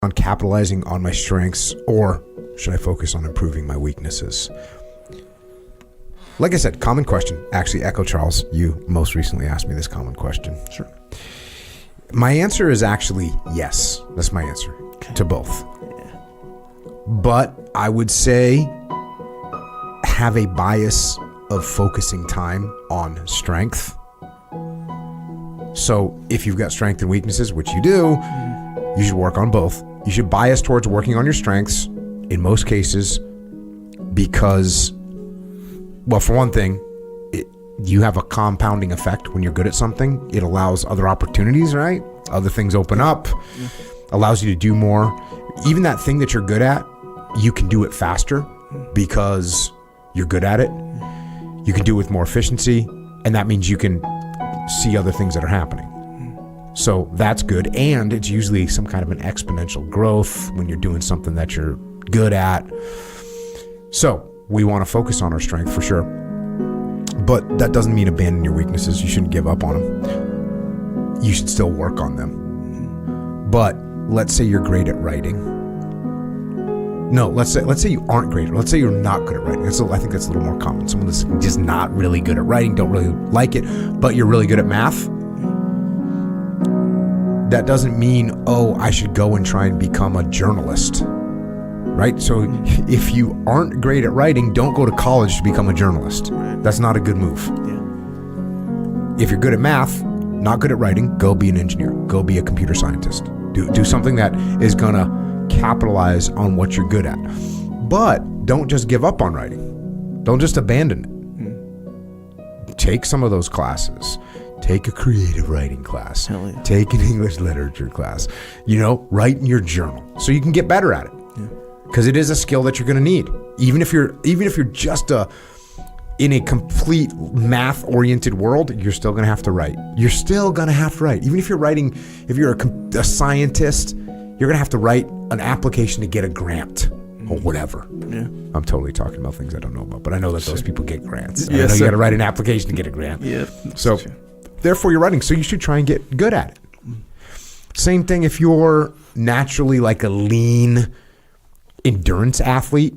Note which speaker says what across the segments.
Speaker 1: on capitalizing on my strengths, or should I focus on improving my weaknesses? Like I said, common question. Actually, Echo Charles, you most recently asked me this common question.
Speaker 2: Sure.
Speaker 1: My answer is actually yes. That's my answer to both.
Speaker 2: Yeah.
Speaker 1: But I would say have a bias of focusing time on strength. So if you've got strengths and weaknesses, which you do, you should work on both. You should bias towards working on your strengths in most cases because, well, for one thing, you have a compounding effect when you're good at something. It allows other opportunities, right? Other things open up, allows you to do more. Even that thing that you're good at, you can do it faster because you're good at it. You can do it with more efficiency, and that means you can see other things that are happening. So that's good, and it's usually some kind of an exponential growth when you're doing something that you're good at. So we want to focus on our strength for sure, but that doesn't mean abandon your weaknesses. You shouldn't give up on them. You should still work on them. But let's say you're great at writing. No, let's say you aren't great. Let's say you're not good at writing. I think that's a little more common. Someone that's just not really good at writing, don't really like it, but you're really good at math. That doesn't mean, oh, I should go and try and become a journalist, right? So if you aren't great at writing, don't go to college to become a journalist. That's not a good move.
Speaker 2: Yeah.
Speaker 1: If you're good at math, not good at writing, go be an engineer. Go be a computer scientist. Do something that is gonna capitalize on what you're good at. But don't just give up on writing. Don't just abandon it. Take some of those classes. Take a creative writing class.
Speaker 2: Hell yeah.
Speaker 1: Take an English literature class. Write in your journal so you can get better at it. Because it is a skill that you're going to need. Even if you're just in a complete math-oriented world, you're still going to have to write. You're still going to have to write. Even if you're writing, if you're a scientist, you're going to have to write an application to get a grant or whatever.
Speaker 2: Yeah.
Speaker 1: I'm totally talking about things I don't know about, but I know that those people get grants.
Speaker 2: Yes,
Speaker 1: I know you
Speaker 2: sir.
Speaker 1: got to write an application to get a grant.
Speaker 2: Yeah.
Speaker 1: So therefore you're writing, so you should try and get good at it. Same thing if you're naturally like a lean endurance athlete,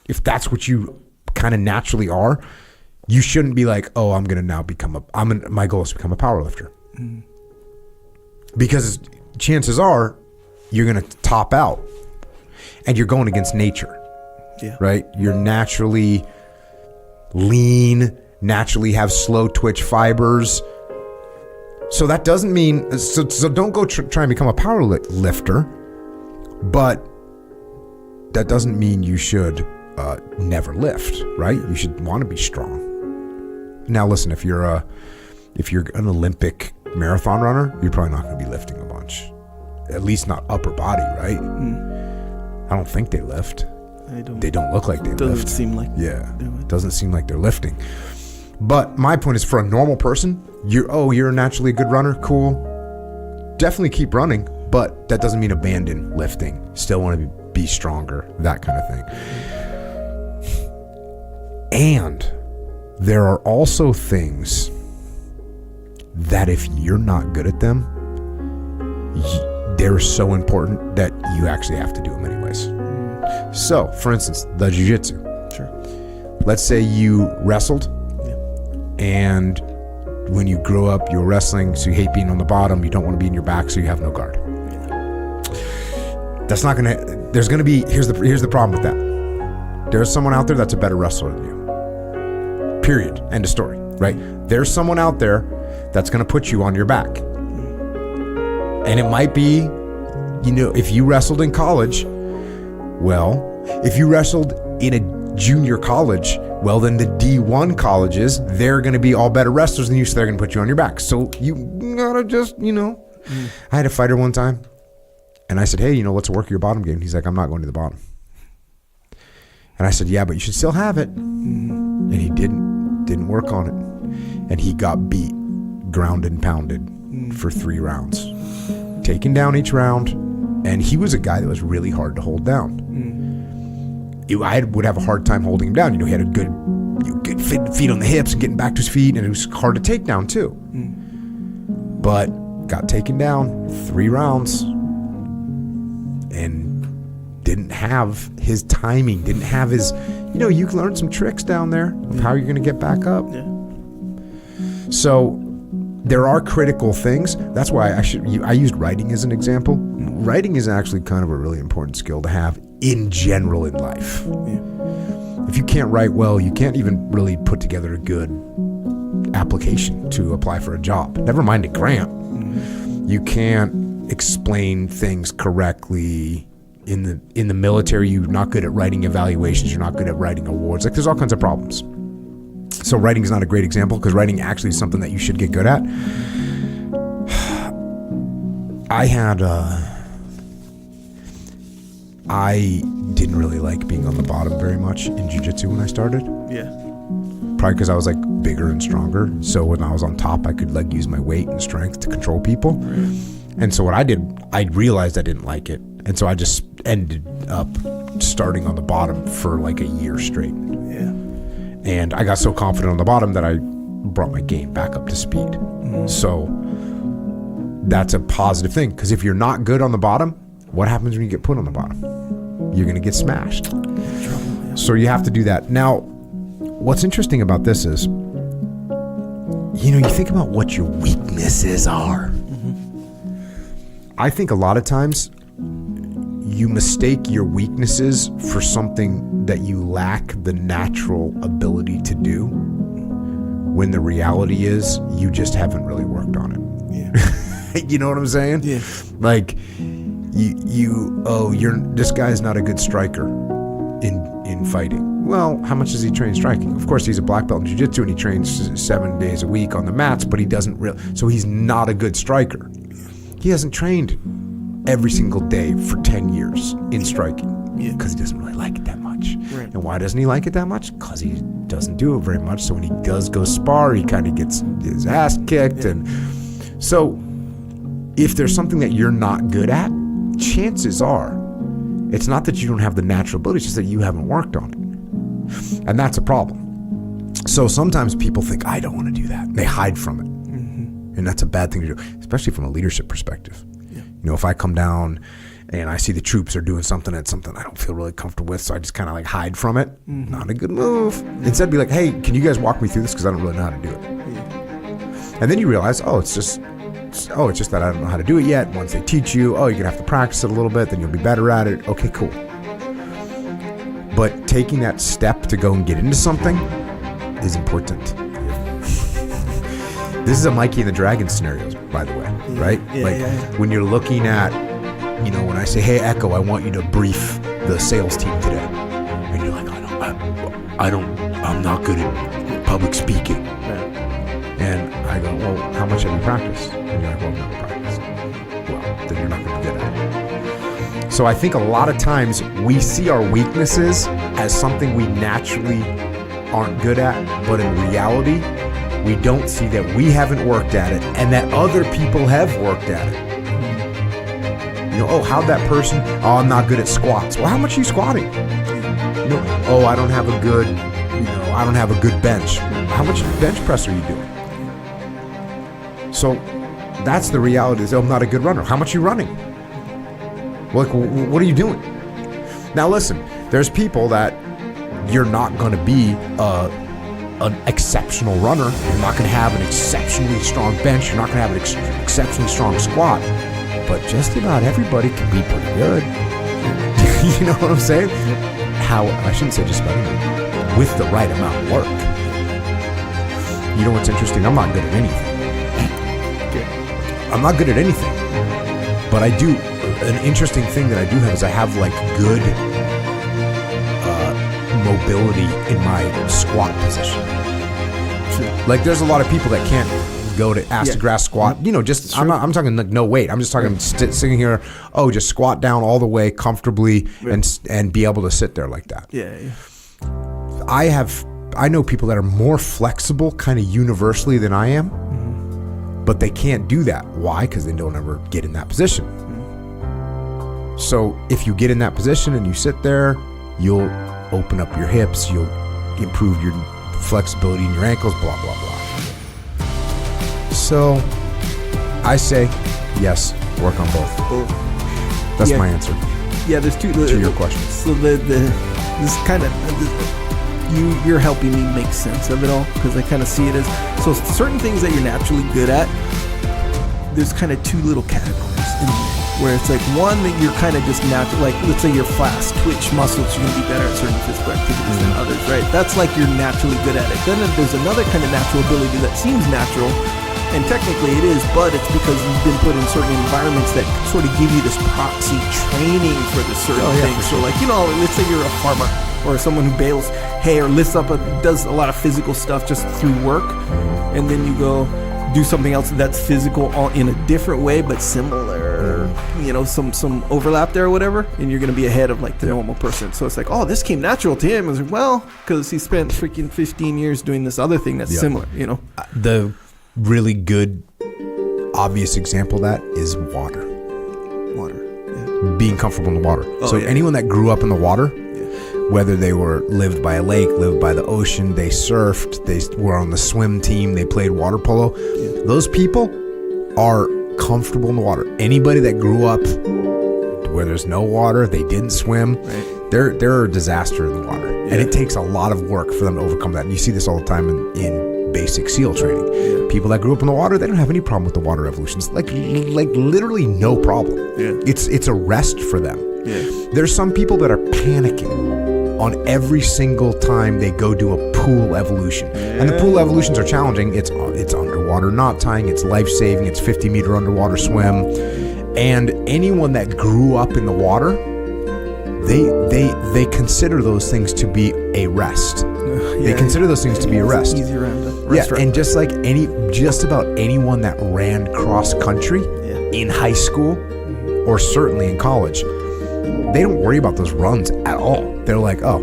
Speaker 1: if that's what you kind of naturally are, you shouldn't be like, oh, I'm going to now my goal is to become a power lifter. Because chances are you're going to top out and you're going against nature.
Speaker 2: Yeah.
Speaker 1: Right? You're naturally lean, naturally have slow twitch fibers. So that doesn't mean, so don't go try and become a power lifter, but that doesn't mean you should never lift, right? You should want to be strong. Now listen, if you're an Olympic marathon runner, you're probably not going to be lifting a bunch. At least not upper body, right? I don't think they lift. They don't look like they lift.
Speaker 2: Doesn't seem like.
Speaker 1: Yeah, doesn't seem like they're lifting. But my point is, for a normal person, you're naturally a good runner, cool. Definitely keep running, but that doesn't mean abandon lifting. Still want to be stronger, that kind of thing. And there are also things that if you're not good at them, they're so important that you actually have to do them anyways. So, for instance, the jiu-jitsu.
Speaker 2: Sure.
Speaker 1: Let's say you wrestled, and when you grow up, you're wrestling, so you hate being on the bottom, you don't want to be in your back, so you have no guard. That's not gonna. There's gonna be. Here's the problem with that. There's someone out there that's a better wrestler than you. Period. End of story. Right? There's someone out there that's gonna put you on your back. And it might be, if you wrestled in college, well, if you wrestled in a junior college, well, then the D1 colleges, they're going to be all better wrestlers than you, so they're going to put you on your back. So you gotta just, I had a fighter one time, and I said, hey, let's work your bottom game. He's like, I'm not going to the bottom. And I said, yeah, but you should still have it. And he didn't work on it. And he got beat, grounded and pounded for 3 rounds. Taken down each round, and he was a guy that was really hard to hold down. I would have a hard time holding him down. He had a good feet on the hips and getting back to his feet, and it was hard to take down too. But got taken down 3 rounds, and didn't have his timing, didn't have his, you can learn some tricks down there of how you're going to get back up.
Speaker 2: Yeah.
Speaker 1: So there are critical things. That's why I used writing as an example. Writing is actually kind of a really important skill to have in general in life.
Speaker 2: Yeah.
Speaker 1: If you can't write well, you can't even really put together a good application to apply for a job. Never mind a grant. You can't explain things correctly. In the military, you're not good at writing evaluations. You're not good at writing awards. Like, there's all kinds of problems. So writing is not a great example, because writing actually is something that you should get good at. I didn't really like being on the bottom very much in jiu-jitsu when I started.
Speaker 2: Yeah.
Speaker 1: Probably because I was like bigger and stronger. So when I was on top, I could like use my weight and strength to control people. And so what I did, I realized I didn't like it. And so I just ended up starting on the bottom for like a year straight.
Speaker 2: Yeah.
Speaker 1: And I got so confident on the bottom that I brought my game back up to speed. So that's a positive thing, because if you're not good on the bottom, what happens when you get put on the bottom? You're going to get smashed. So you have to do that. Now, what's interesting about this is, you think about what your weaknesses are. I think a lot of times you mistake your weaknesses for something that you lack the natural ability to do, when the reality is you just haven't really worked on it.
Speaker 2: Yeah.
Speaker 1: You know what I'm saying?
Speaker 2: Yeah.
Speaker 1: Like, this guy's not a good striker in fighting. Well, how much does he train striking? Of course, he's a black belt in jiu-jitsu and he trains 7 days a week on the mats, but he doesn't really, so he's not a good striker. He hasn't trained every single day for 10 years in striking, because he doesn't really like it that much.
Speaker 2: Right.
Speaker 1: And why doesn't he like it that much? Because he doesn't do it very much. So when he does go spar, he kind of gets his ass kicked. And so if there's something that you're not good at, chances are it's not that you don't have the natural ability, it's just that you haven't worked on it. And that's a problem. So sometimes people think, I don't want to do that. They hide from it. And that's a bad thing to do, especially from a leadership perspective. Yeah. If I come down and I see the troops are doing something that's something I don't feel really comfortable with, so I just kind of like hide from it. Not a good move. Instead, be like, hey, can you guys walk me through this, because I don't really know how to do it. And then you realize, it's just that I don't know how to do it yet. Once they teach you, you're gonna have to practice it a little bit, then you'll be better at it. Okay, cool. But taking that step to go and get into something is important. This is a Mikey and the Dragon scenario, by the way, right? When you're looking at, when I say, hey, Echo, I want you to brief the sales team today. And you're like, I'm not good at public speaking. And I go, well, how much have you practiced? And you're like, well, I've never practiced. Well, then you're not going to be good at it. So I think a lot of times we see our weaknesses as something we naturally aren't good at, but in reality, we don't see that we haven't worked at it and that other people have worked at it. How'd that person, I'm not good at squats. Well, how much are you squatting? I don't have a good, I don't have a good bench. How much bench press are you doing? So that's the reality, is I'm not a good runner. How much are you running? Well, what are you doing? Now listen, there's people that you're not going to be an exceptional runner. You're not going to have an exceptionally strong bench. You're not going to have an exceptionally strong squat. But just about everybody can be pretty good. You know what I'm saying? I shouldn't say just about everybody. With the right amount of work. You know what's interesting? I'm not good at anything. I'm not good at anything. But I do, an interesting thing that I do have is I have like good mobility in my squat position. Like there's a lot of people that can't go to ass to grass squat. I'm talking like no weight. I'm just talking sitting here. Just squat down all the way comfortably and be able to sit there like that.
Speaker 2: Yeah.
Speaker 1: I know people that are more flexible kind of universally than I am, but they can't do that. Why? Because they don't ever get in that position. So if you get in that position and you sit there, you'll open up your hips, you'll improve your flexibility in your ankles, blah, blah, blah. So I say, yes, work on both. That's my answer.
Speaker 2: Yeah, there's two.
Speaker 1: To your question.
Speaker 2: So this kind of you're helping me make sense of it all, because I kind of see it as, so certain things that you're naturally good at, there's kind of two little categories in there, where it's like one that you're kind of just natural, like let's say you're fast twitch muscles, you're gonna be better at certain physical activities than others, right? That's like you're naturally good at it. Then there's another kind of natural ability that seems natural, and technically it is, but it's because you've been put in certain environments that sort of give you this proxy training for the certain things. So like, let's say you're a farmer or someone who bales hay or lifts up, does a lot of physical stuff just through work, and then you go do something else that's physical in a different way but similar, some overlap there or whatever, and you're going to be ahead of like the normal person. So it's like, oh, this came natural to him. It's like, well, because he spent freaking 15 years doing this other thing that's similar,
Speaker 1: The really good obvious example of that is water. Being comfortable in the water. Anyone that grew up in the water, whether they lived by a lake, lived by the ocean, they surfed, they were on the swim team, they played water polo, those people are comfortable in the water. Anybody that grew up where there's no water, they didn't swim, they're a disaster in the water. And it takes a lot of work for them to overcome that. And you see this all the time in basic SEAL training. People that grew up in the water, they don't have any problem with the water evolutions. Like literally no problem. It's a rest for them. There's some people that are panicking on every single time they go do a pool evolution. And the pool evolutions are challenging. It's underwater knot tying, it's life-saving, it's 50-meter underwater swim. And anyone that grew up in the water, they consider those things to be a rest. They consider those things to be a rest.
Speaker 2: Easy round.
Speaker 1: And just like just about anyone that ran cross country in high school or certainly in college, they don't worry about those runs at all. They're like, oh,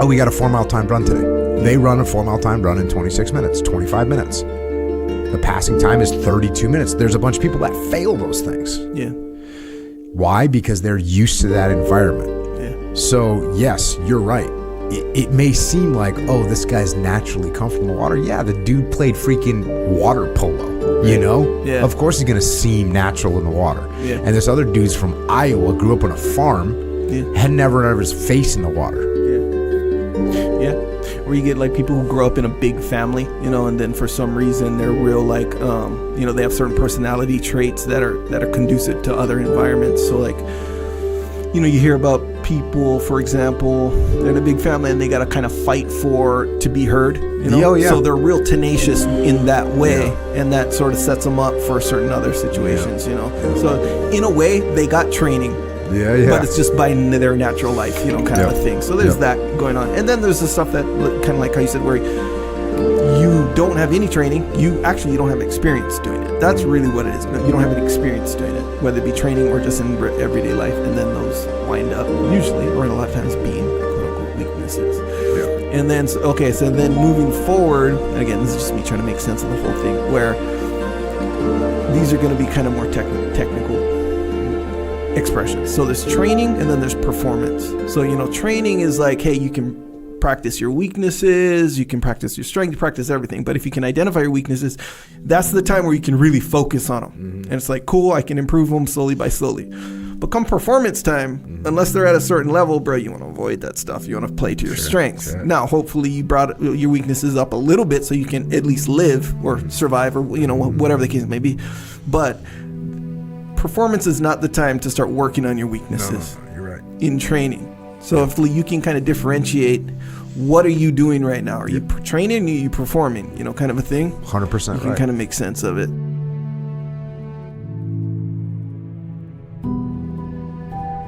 Speaker 1: we got a 4-mile timed run today. They run a 4-mile timed run in 26 minutes, 25 minutes. The passing time is 32 minutes. There's a bunch of people that fail those things. Why? Because they're used to that environment. So yes, you're right. It may seem like, oh, this guy's naturally comfortable in the water. Yeah, the dude played freaking water polo, Of course he's going to seem natural in the water. And this other dude's from Iowa, grew up on a farm, had never ever his face in the water.
Speaker 2: Or you get like people who grow up in a big family, and then for some reason they're real like, they have certain personality traits that are conducive to other environments. So like, you hear about people, for example, they're in a big family and they got to kind of fight to be heard, So they're real tenacious in that way, and that sort of sets them up for certain other situations, So in a way, they got training. But it's just by their natural life, kind of a thing. So there's that going on. And then there's the stuff that, kind of like how you said, where you don't have any training. You don't have experience doing it. That's really what it is. You don't have any experience doing it, whether it be training or just in everyday life. And then those wind up usually, or a lot of times, being quote-unquote weaknesses. And then, so then moving forward, again, this is just me trying to make sense of the whole thing, where these are going to be kind of more technical expressions. So there's training and then there's performance. So, training is like, hey, you can practice your weaknesses, you can practice your strength, practice everything. But if you can identify your weaknesses, that's the time where you can really focus on them. And it's like, cool, I can improve them slowly by slowly. But come performance time, unless they're at a certain level, bro, you want to avoid that stuff. You want to play to your strengths. Now, hopefully you brought your weaknesses up a little bit so you can at least live or survive, or, whatever the case may be. But performance is not the time to start working on your weaknesses.
Speaker 1: No, you're right.
Speaker 2: In training. So if you can kind of differentiate, what are you doing right now? Are you training? Are you performing? Kind of a thing.
Speaker 1: 100%
Speaker 2: You can kind of make sense of it.